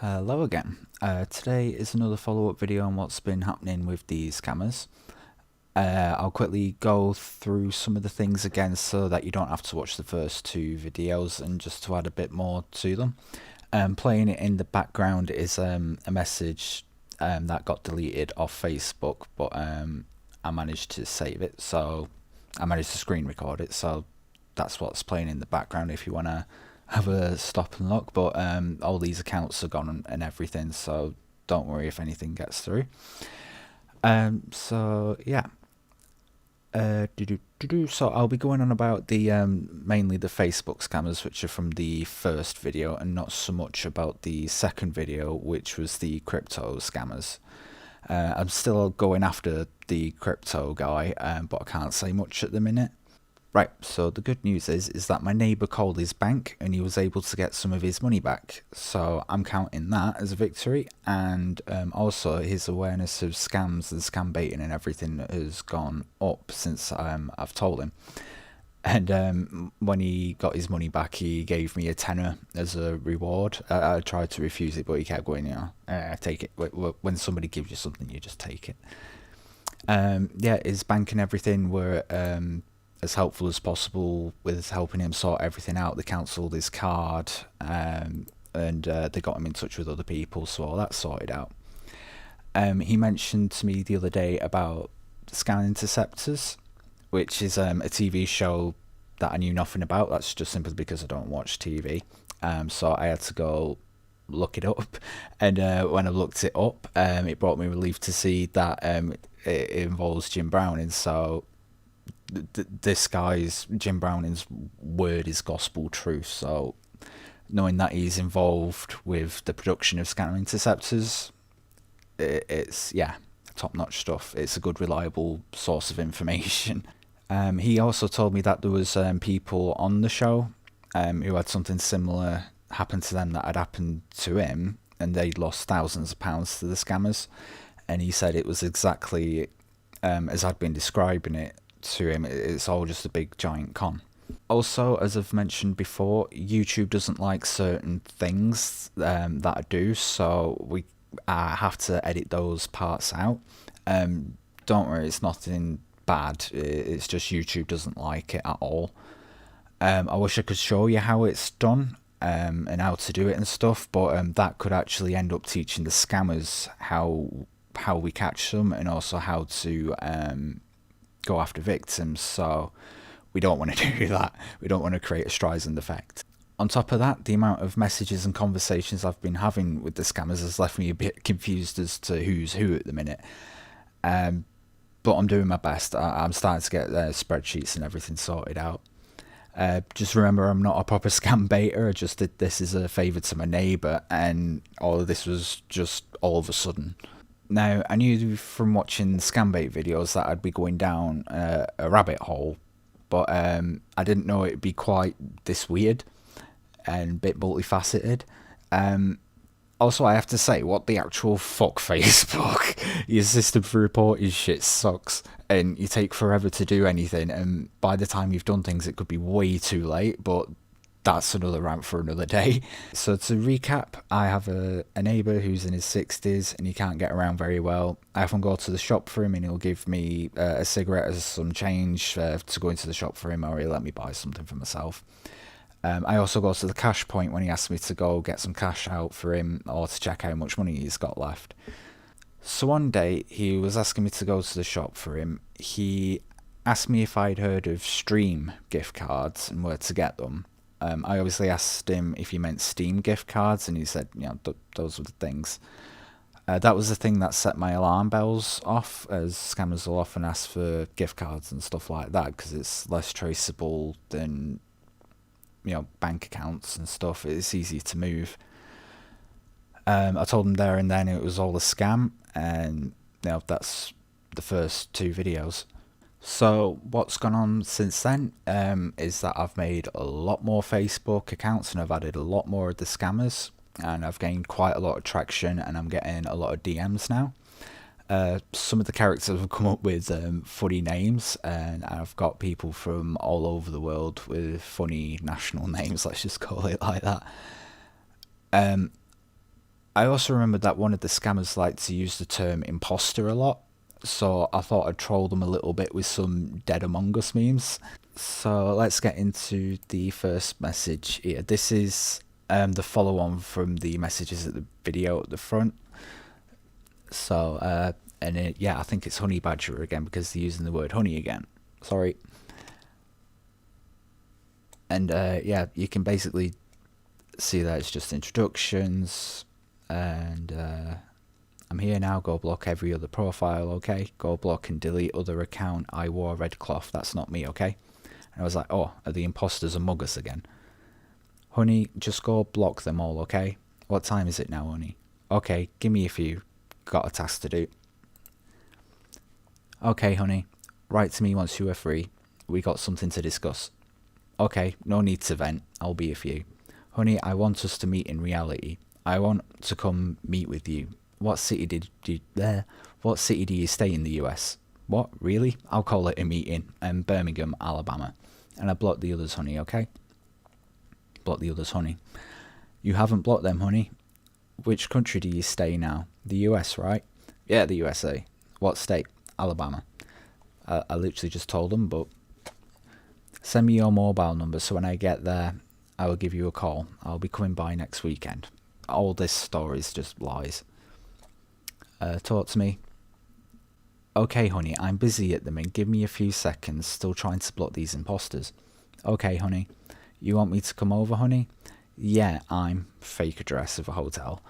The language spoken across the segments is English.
Hello again. Today is another follow-up video on what's been happening with the scammers. I'll quickly go through some of the things again so that you don't have to watch the first two videos and just to add a bit more to them. Playing it in the background is a message that got deleted off Facebook, but I managed to save it, so I managed to screen record it, so that's what's playing in the background if you want to have a stop and look. But all these accounts are gone and everything, so don't worry if anything gets through. So yeah. So I'll be going on about the mainly the Facebook scammers, which are from the first video, and not so much about the second video, which was the crypto scammers. I'm still going after the crypto guy, but I can't say much at the minute. Right, so the good news is that my neighbour called his bank and he was able to get some of his money back. So I'm counting that as a victory, and also his awareness of scams and scam baiting and everything has gone up since I've told him. And when he got his money back, he gave me a tenner as a reward. I tried to refuse it, but he kept going, take it. When somebody gives you something, you just take it. Yeah, his bank and everything were as helpful as possible with helping him sort everything out. They cancelled his card, and they got him in touch with other people, so all that's sorted out. He mentioned to me the other day about Scan Interceptors, which is a TV show that I knew nothing about. That's just simply because I don't watch TV. So I had to go look it up, and when I looked it up, it brought me relief to see that it involves Jim Browning. So this guy's, Jim Browning's word is gospel truth. So knowing that he's involved with the production of Scanner Interceptors, it's top-notch stuff. It's a good, reliable source of information. He also told me that there was people on the show who had something similar happen to them that had happened to him, and they'd lost thousands of pounds to the scammers. And he said it was exactly as I'd been describing it to him. It's all just a big giant con. Also, as I've mentioned before, YouTube doesn't like certain things that I do, so I have to edit those parts out. Don't worry, it's nothing bad. It's just YouTube doesn't like it at all. I wish I could show you how it's done and how to do it and stuff, but that could actually end up teaching the scammers how we catch them, and also how to go after victims. So we don't want to do that. We don't want to create a Streisand effect. On top of that, the amount of messages and conversations I've been having with the scammers has left me a bit confused as to who's who at the minute. But I'm doing my best. I'm starting to get spreadsheets and everything sorted out. Just remember, I'm not a proper scam baiter. I just did this as a favour to my neighbour, and all of this was just all of a sudden. Now, I knew from watching scam bait videos that I'd be going down a rabbit hole, but I didn't know it'd be quite this weird and a bit multifaceted. Also, I have to say, what the actual fuck, Facebook? Your system for reporting shit sucks, and you take forever to do anything, and by the time you've done things, it could be way too late, but that's another rant for another day. So to recap, I have a neighbour who's in his 60s, and he can't get around very well. I often go to the shop for him, and he'll give me a cigarette as some change to go into the shop for him, or he'll let me buy something for myself. I also go to the cash point when he asks me to go get some cash out for him, or to check how much money he's got left. So one day, he was asking me to go to the shop for him. He asked me if I'd heard of Stream gift cards and where to get them. I obviously asked him if he meant Steam gift cards, and he said, those were the things. That was the thing that set my alarm bells off, as scammers will often ask for gift cards and stuff like that, because it's less traceable than bank accounts and stuff. It's easy to move. I told him there and then it was all a scam, and that's the first two videos. So what's gone on since then is that I've made a lot more Facebook accounts, and I've added a lot more of the scammers, and I've gained quite a lot of traction, and I'm getting a lot of DMs now. Some of the characters have come up with funny names, and I've got people from all over the world with funny national names, let's just call it like that. I also remembered that one of the scammers liked to use the term imposter a lot, so I thought I'd troll them a little bit with some Dead Among Us memes. So let's get into the first message here. This is the follow-on from the messages at the video at the front. So, yeah, I think it's Honey Badger again because they're using the word honey again. Sorry. And yeah, you can basically see that it's just introductions. And I'm here now, go block every other profile, okay? Go block and delete other account. I wore red cloth, that's not me, okay? And I was like, oh, are the imposters among us again? Honey, just go block them all, okay? What time is it now, honey? Okay, give me a few. Got a task to do. Okay, honey. Write to me once you are free. We got something to discuss. Okay, no need to vent. I'll be a few. Honey, I want us to meet in reality. I want to come meet with you. What city What city do you stay in the US? What? Really? I'll call it a meeting. Birmingham, Alabama. And I blocked the others, honey, okay? Block the others, honey. You haven't blocked them, honey. Which country do you stay now? The US, right? Yeah, the USA. What state? Alabama. I literally just told them, but send me your mobile number so when I get there, I will give you a call. I'll be coming by next weekend. All this story is just lies. Talk to me. Okay, honey, I'm busy at the minute. Give me a few seconds. Still trying to block these imposters. Okay, honey. You want me to come over, honey? Yeah, I'm fake address of a hotel.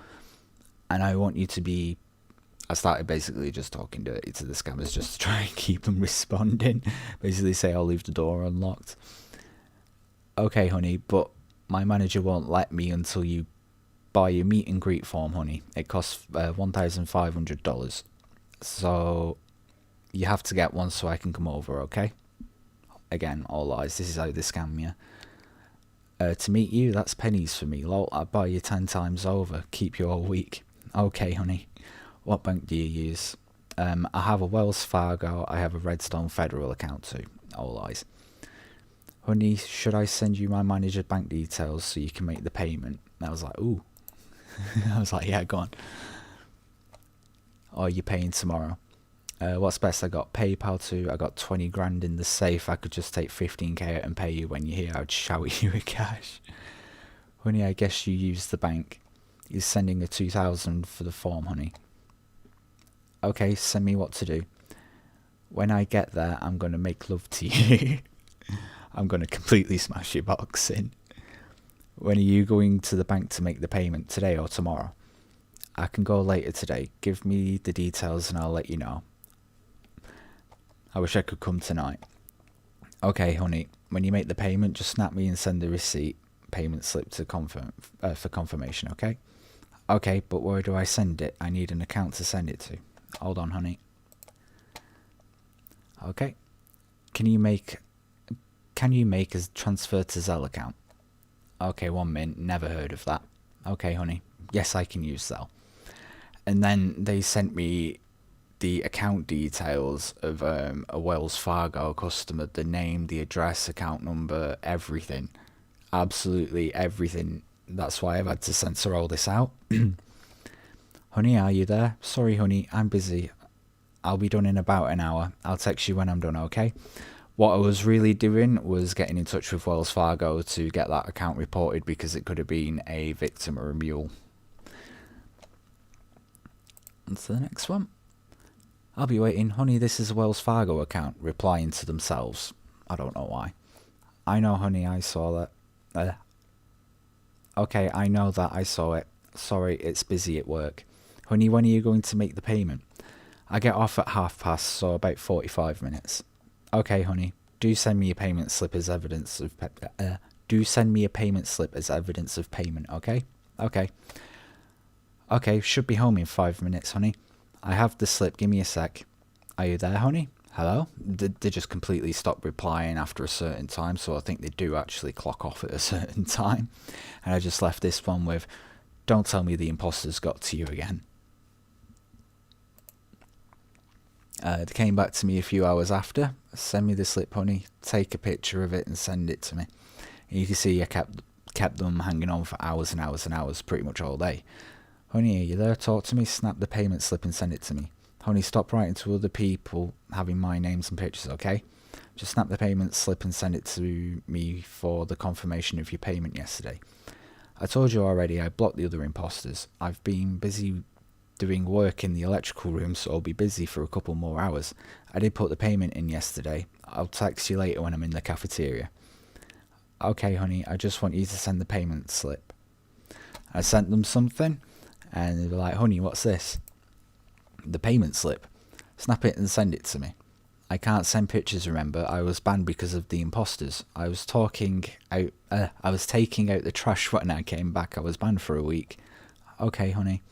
And I want you to be... I started basically just talking dirty to the scammers just to try and keep them responding. Basically say I'll leave the door unlocked. Okay, honey, but my manager won't let me until you buy your meet and greet form, honey. It costs $1,500. So you have to get one so I can come over, okay? Again, all lies. This is how they scam you. To meet you, that's pennies for me. Lol, I'd buy you 10 times over. Keep you all week. Okay, honey. What bank do you use? I have a Wells Fargo. I have a Redstone Federal account too. All lies. Honey, should I send you my manager's bank details so you can make the payment? And I was like, ooh. I was like, yeah, go on. Oh, you're paying tomorrow. What's best? I got PayPal too. I got 20 grand in the safe. I could just take 15k out and pay you when you're here. I'd shower you with cash. Honey, I guess you use the bank. You're sending a 2,000 for the form, honey. Okay, send me what to do. When I get there, I'm going to make love to you. I'm going to completely smash your box in. When are you going to the bank to make the payment? Today or tomorrow? I can go later today. Give me the details and I'll let you know. I wish I could come tonight. Okay, honey. When you make the payment, just snap me and send the receipt, payment slip to for confirmation, okay? Okay, but where do I send it? I need an account to send it to. Hold on, honey. Okay. Can you make a transfer to Zelle account? Okay, 1 minute. Never heard of that. Okay, honey. Yes, I can use Zelle. And then they sent me the account details of a Wells Fargo customer, the name, the address, account number, everything. Absolutely everything. That's why I've had to censor all this out. Honey, are you there? Sorry, honey, I'm busy. I'll be done in about an hour. I'll text you when I'm done, okay? What I was really doing was getting in touch with Wells Fargo to get that account reported because it could have been a victim or a mule. On to the next one. I'll be waiting. Honey, this is a Wells Fargo account. Replying to themselves. I don't know why. I know, honey, I saw that. Okay, I know that I saw it. Sorry, it's busy at work. Honey, when are you going to make the payment? I get off at 30:30, so about 45 minutes. Okay, honey. Do send me a payment slip as evidence of payment, okay? Okay. Okay, should be home in 5 minutes, honey. I have the slip. Give me a sec. Are you there, honey? Hello? They just completely stopped replying after a certain time, so I think they do actually clock off at a certain time. And I just left this one with, don't tell me the imposters got to you again. They came back to me a few hours after. Send me the slip, honey. Take a picture of it and send it to me. And you can see I kept them hanging on for hours and hours and hours, pretty much all day. Honey, are you there? Talk to me. Snap the payment slip and send it to me. Honey, stop writing to other people having my names and pictures, okay? Just snap the payment slip and send it to me for the confirmation of your payment yesterday. I told you already I blocked the other imposters. I've been busy doing work in the electrical room, so I'll be busy for a couple more hours. I did put the payment in yesterday. I'll text you later when I'm in the cafeteria. Okay, honey, I just want you to send the payment slip. I sent them something, and they were like, honey, what's this? The payment slip. Snap it and send it to me. I can't send pictures, remember. I was banned because of the imposters. I was taking out the trash when I came back. I was banned for a week. Okay, honey.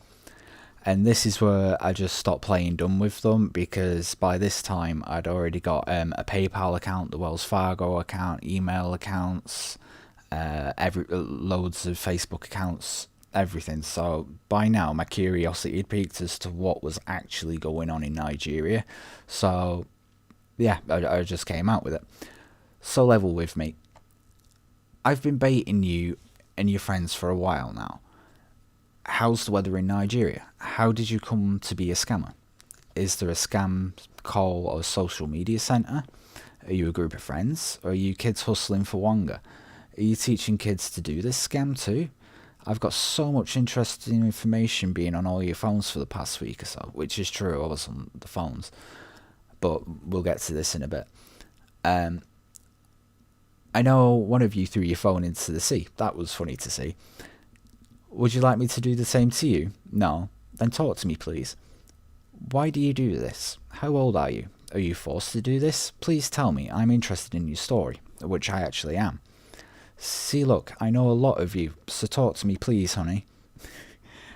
And this is where I just stopped playing dumb with them, because by this time I'd already got a PayPal account, the Wells Fargo account, email accounts, loads of Facebook accounts, everything. So by now my curiosity had peaked as to what was actually going on in Nigeria. So yeah, I just came out with it. So level with me. I've been baiting you and your friends for a while now. How's the weather in Nigeria? How did you come to be a scammer? Is there a scam call or social media centre? Are you a group of friends? Or are you kids hustling for Wonga? Are you teaching kids to do this scam too? I've got so much interesting information being on all your phones for the past week or so, which is true, I was on the phones, but we'll get to this in a bit. I know one of you threw your phone into the sea. That was funny to see. Would you like me to do the same to you? No? Then talk to me, please. Why do you do this? How old are you? Are you forced to do this? Please tell me. I'm interested in your story, which I actually am. See, look, I know a lot of you, so talk to me, please, honey.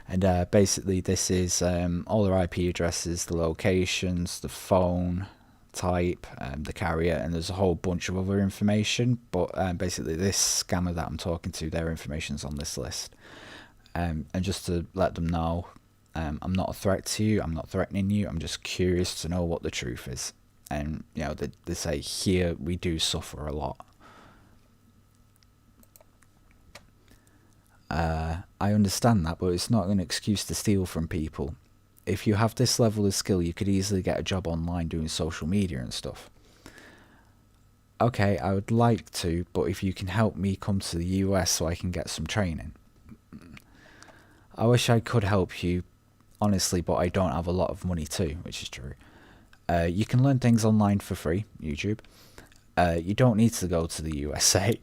And basically this is all their IP addresses, the locations, the phone type, the carrier, and there's a whole bunch of other information. But basically this scammer that I'm talking to, their information's on this list. And just to let them know, I'm not a threat to you, I'm not threatening you, I'm just curious to know what the truth is. And, you know, they say here we do suffer a lot. I understand that, but it's not an excuse to steal from people. If you have this level of skill, you could easily get a job online doing social media and stuff. Okay, I would like to, but if you can help me come to the US so I can get some training. I wish I could help you, honestly, but I don't have a lot of money too, which is true. You can learn things online for free, YouTube. You don't need to go to the USA.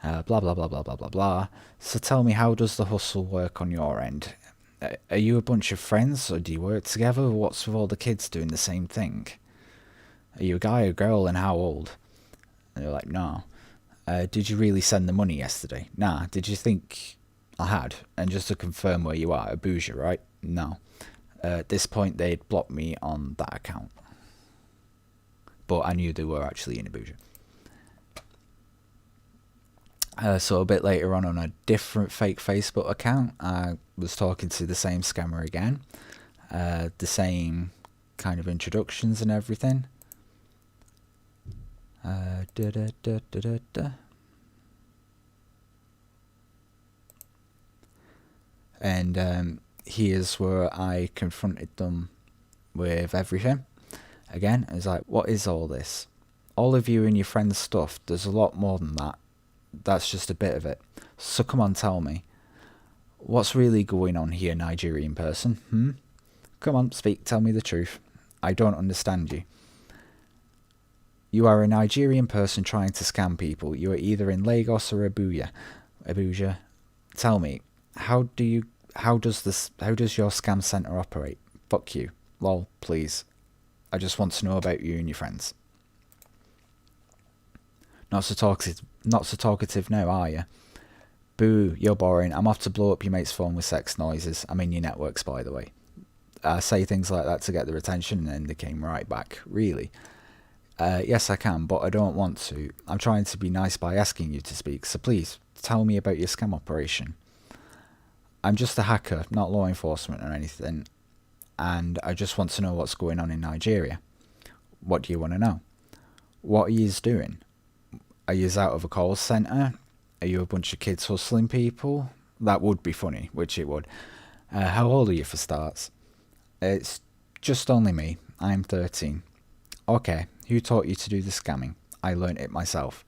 Blah, blah, blah, blah, blah, blah, blah. So tell me, how does the hustle work on your end? Are you a bunch of friends, or do you work together? What's with all the kids doing the same thing? Are you a guy or girl, and how old? And they're like, no. Did you really send the money yesterday? Nah. Did you think I had? And just to confirm where you are, Abuja, right? No. At this point, they'd blocked me on that account. But I knew they were actually in Abuja. So a bit later on a different fake Facebook account, I was talking to the same scammer again. The same kind of introductions and everything. And here's where I confronted them with everything. Again, I was like, what is all this? All of you and your friends' stuff, there's a lot more than that. That's just a bit of it. So come on, tell me. What's really going on here, Nigerian person? Come on, speak, tell me the truth. I don't understand you. You are a Nigerian person trying to scam people. You are either in Lagos or Abuja. Tell me, how does your scam center operate? Fuck you. Lol, please. I just want to know about you and your friends. Not so talkative now, are you? Boo, you're boring. I'm off to blow up your mate's phone with sex noises. I'm in your networks, by the way. I say things like that to get their attention, and then they came right back. Really? Yes, I can, but I don't want to. I'm trying to be nice by asking you to speak, so please, tell me about your scam operation. I'm just a hacker, not law enforcement or anything, and I just want to know what's going on in Nigeria. What do you want to know? What are you doing? Are you out of a call centre? Are you a bunch of kids hustling people? That would be funny, which it would. How old are you for starts? It's just only me. I'm 13. Okay, who taught you to do the scamming? I learnt it myself.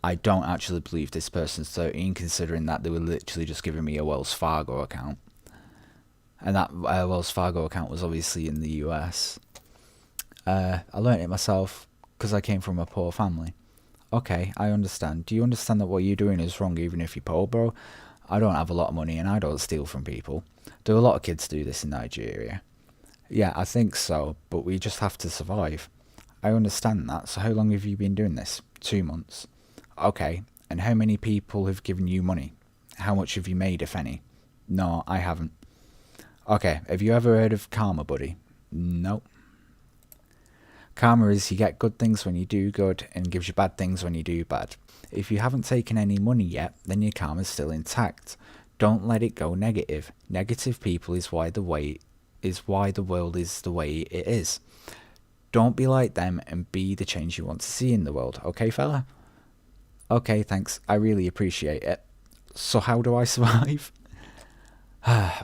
I don't actually believe this person's 13, considering that they were literally just giving me a Wells Fargo account. And that Wells Fargo account was obviously in the US. I learnt it myself because I came from a poor family. Okay, I understand. Do you understand that what you're doing is wrong even if you're poor, bro? I don't have a lot of money and I don't steal from people. Do a lot of kids do this in Nigeria? Yeah, I think so, but we just have to survive. I understand that. So how long have you been doing this? 2 months. Okay, and how many people have given you money? How much have you made, if any? No, I haven't. Okay, have you ever heard of karma, buddy? No. Karma is you get good things when you do good and gives you bad things when you do bad. If you haven't taken any money yet, then your karma's still intact. Don't let it go negative. Negative people is why the world is the way it is. Don't be like them and be the change you want to see in the world, okay, fella? Okay, thanks. I really appreciate it. So how do I survive?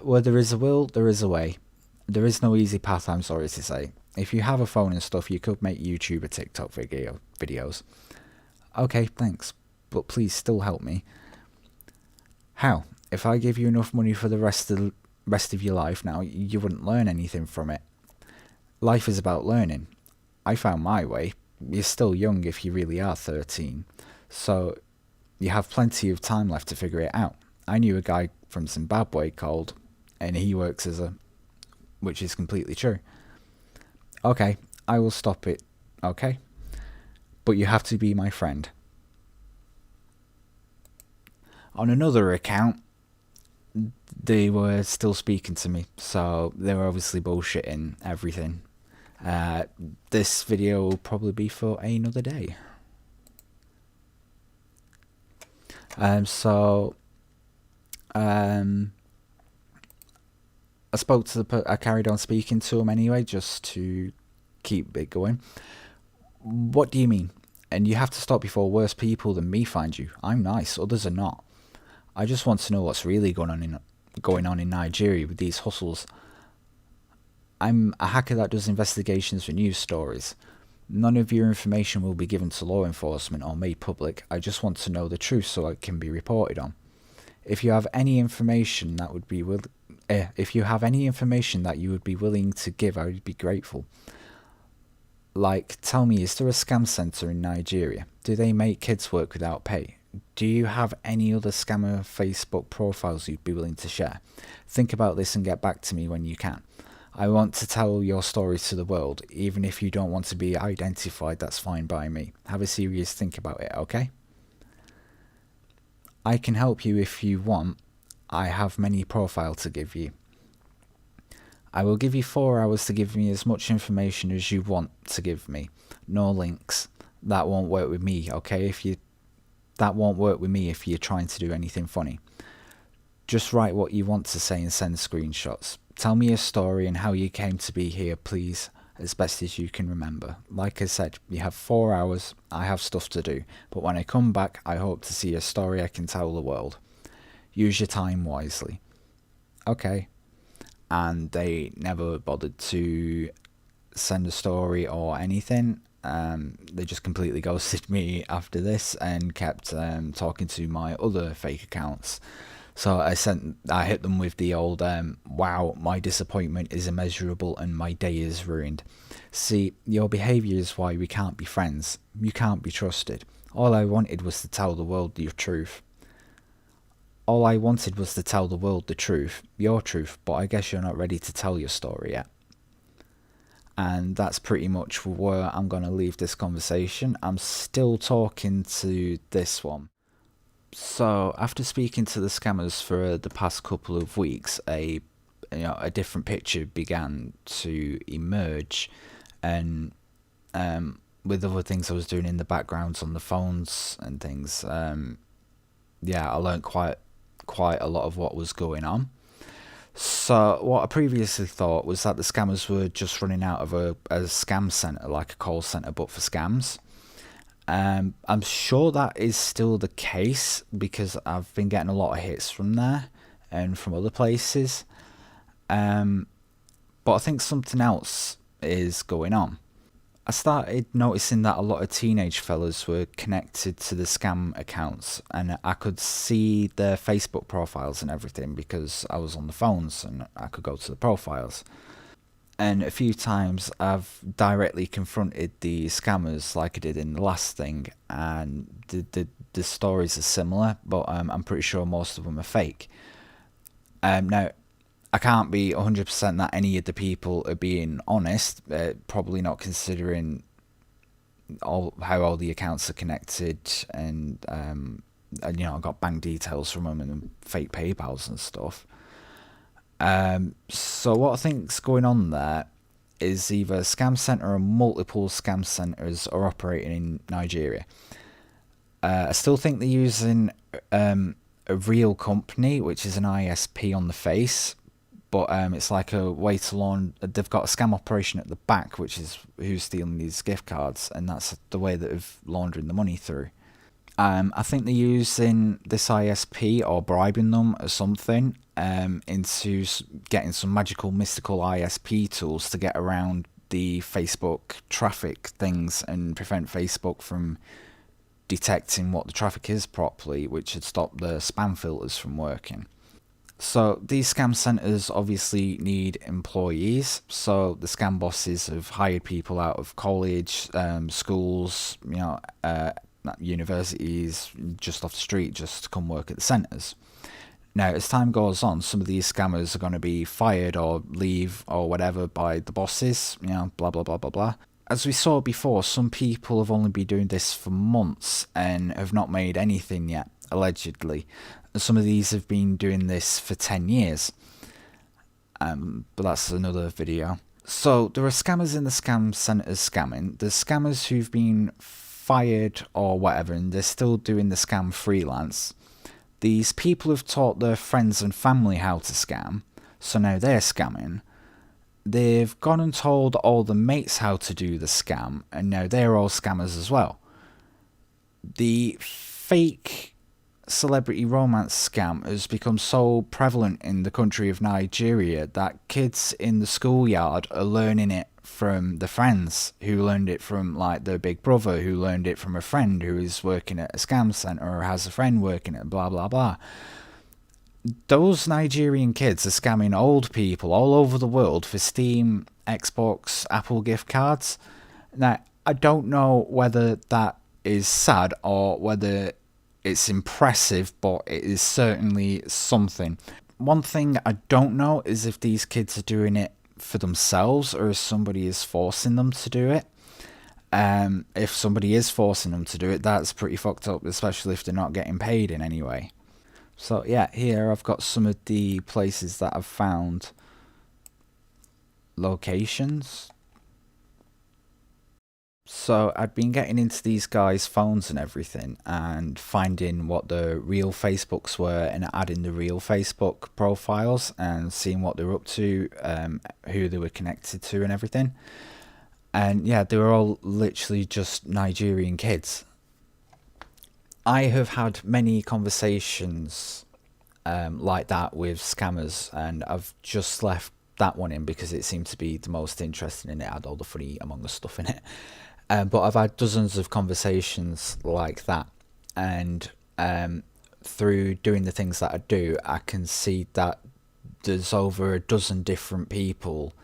Where there is a will, there is a way. There is no easy path, I'm sorry to say. If you have a phone and stuff, you could make YouTube or TikTok videos. Okay, thanks. But please still help me. How? If I give you enough money for the rest of your life now, you wouldn't learn anything from it. Life is about learning. I found my way. You're still young if you really are 13. So you have plenty of time left to figure it out. I knew a guy from Zimbabwe and he works which is completely true. Okay, I will stop it, okay? But you have to be my friend. On another account, they were still speaking to me, so they were obviously bullshitting everything. This video will probably be for another day. I spoke to I carried on speaking to him anyway, just to keep it going. What do you mean? And you have to stop before worse people than me find you. I'm nice, others are not. I just want to know what's really going on in Nigeria with these hustles. I'm a hacker that does investigations for news stories. None of your information will be given to law enforcement or made public. I just want to know the truth so it can be reported on. If you have any information that you would be willing to give, I would be grateful. Like, tell me, is there a scam center in Nigeria? Do they make kids work without pay? Do you have any other scammer Facebook profiles you'd be willing to share? Think about this and get back to me when you can. I want to tell your story to the world. Even if you don't want to be identified, that's fine by me. Have a serious think about it, okay? I can help you if you want. I have many profiles to give you. I will give you 4 hours to give me as much information as you want to give me. No links. That won't work with me, okay? That won't work with me if you're trying to do anything funny. Just write what you want to say and send screenshots. Tell me a story and how you came to be here, please, as best as you can remember. Like I said, you have 4 hours. I have stuff to do. But when I come back, I hope to see a story I can tell the world. Use your time wisely. Okay. And they never bothered to send a story or anything. They just completely ghosted me after this and kept talking to my other fake accounts. So I hit them with the old, wow, my disappointment is immeasurable and my day is ruined. See, your behaviour is why we can't be friends. You can't be trusted. All I wanted was to tell the world the truth. Your truth, but I guess you're not ready to tell your story yet. And that's pretty much where I'm going to leave this conversation. I'm still talking to this one. So after speaking to the scammers for the past couple of weeks, a different picture began to emerge, and with other things I was doing in the backgrounds on the phones and things, I learned quite a lot of what was going on. So what I previously thought was that the scammers were just running out of a scam center, like a call center, but for scams. I'm sure that is still the case because I've been getting a lot of hits from there and from other places. But I think something else is going on. I started noticing that a lot of teenage fellas were connected to the scam accounts, and I could see their Facebook profiles and everything because I was on the phones and I could go to the profiles. And a few times I've directly confronted the scammers like I did in the last thing, and the stories are similar, but I'm pretty sure most of them are fake. Now, I can't be 100% that any of the people are being honest, probably not considering how all the accounts are connected, and I got bank details from them and fake PayPals and stuff. So what I think's going on there is either a scam center or multiple scam centers are operating in Nigeria. I still think they're using a real company, which is an ISP on the face, but it's like a way to launch. They've got a scam operation at the back, which is who's stealing these gift cards, and that's the way that they're laundering the money through. I think they're using this ISP or bribing them or something into getting some magical, mystical ISP tools to get around the Facebook traffic things and prevent Facebook from detecting what the traffic is properly, which would stop the spam filters from working. So these scam centers obviously need employees. So the scam bosses have hired people out of college, schools, universities, just off the street, just to come work at the centers. Now, as time goes on, some of these scammers are going to be fired or leave or whatever by the bosses, blah, blah, blah, blah, blah. As we saw before, some people have only been doing this for months and have not made anything yet, allegedly. Some of these have been doing this for 10 years. But that's another video. So there are scammers in the scam centers scamming. There's scammers who've been fired or whatever, and they're still doing the scam freelance. These people have taught their friends and family how to scam, so now they're scamming. They've gone and told all the mates how to do the scam, and now they're all scammers as well. The fake celebrity romance scam has become so prevalent in the country of Nigeria that kids in the schoolyard are learning it from the friends who learned it from like their big brother, who learned it from a friend who is working at a scam center or has a friend working at blah blah blah. Those Nigerian kids are scamming old people all over the world for Steam, Xbox, Apple gift cards. Now, I don't know whether that is sad or whether it's impressive, but it is certainly something. One thing I don't know is if these kids are doing it for themselves or if somebody is forcing them to do it. If somebody is forcing them to do it, that's pretty fucked up, especially if they're not getting paid in any way. So yeah, here I've got some of the places that I've found locations. So I'd been getting into these guys' phones and everything and finding what the real Facebooks were and adding the real Facebook profiles and seeing what they were up to, who they were connected to and everything. And yeah, they were all literally just Nigerian kids. I have had many conversations like that with scammers, and I've just left that one in because it seemed to be the most interesting and it had all the funny Among Us stuff in it. But I've had dozens of conversations like that, and through doing the things that I do, I can see that there's over a dozen different people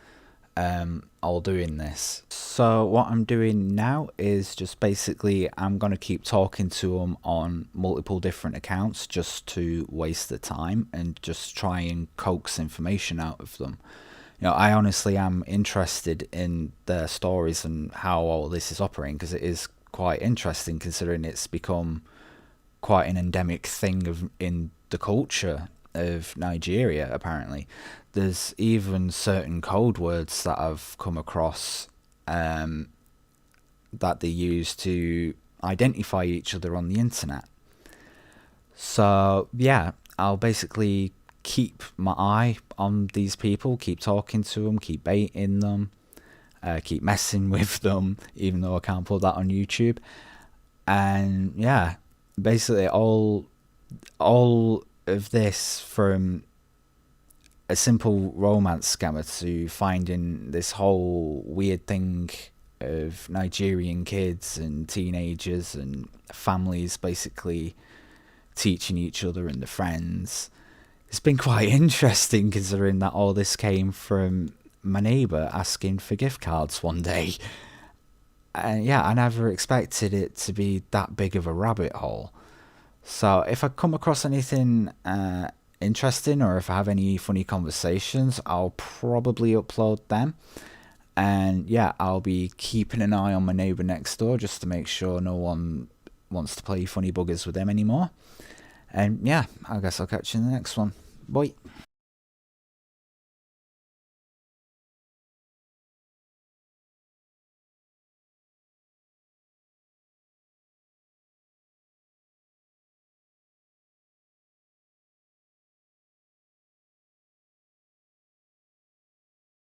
all doing this. So what I'm doing now is just basically I'm going to keep talking to them on multiple different accounts just to waste the time and just try and coax information out of them. I honestly am interested in their stories and how all this is operating, because it is quite interesting considering it's become quite an endemic thing in the culture of Nigeria, apparently. There's even certain code words that I've come across that they use to identify each other on the internet. So yeah, I'll basically keep my eye on these people, keep talking to them, keep baiting them, keep messing with them, even though I can't put that on YouTube. And yeah, basically all of this from a simple romance scammer to finding this whole weird thing of Nigerian kids and teenagers and families basically teaching each other and the friends. It's been quite interesting considering that all this came from my neighbour asking for gift cards one day. And yeah, I never expected it to be that big of a rabbit hole. So if I come across anything interesting, or if I have any funny conversations, I'll probably upload them. And yeah, I'll be keeping an eye on my neighbour next door just to make sure no one wants to play funny buggers with him anymore. And yeah, I guess I'll catch you in the next one. Bye.